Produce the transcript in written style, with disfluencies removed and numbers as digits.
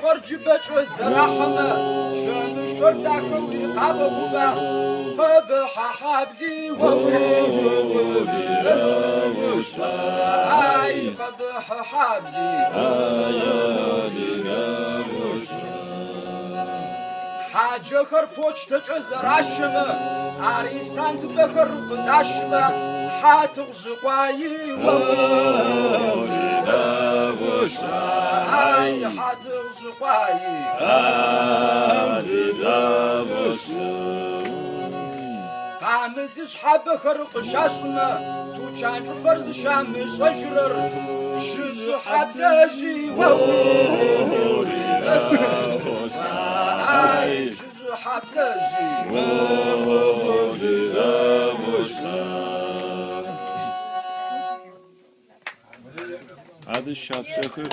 خرجبت الزراحمة شان شردك ويقابوبا قبح حبدي وولي اي قبح حبدي حاجة خربوش تجزر عشمة عريستان تبخر قداشمة حاتغ زقايي وولي اي حاتغ زقايي قامل تسحب خرق شاسمة توچان فرز شام صجرر شز حبتازي وولي اي شز حبتازي هذا الشاب سكر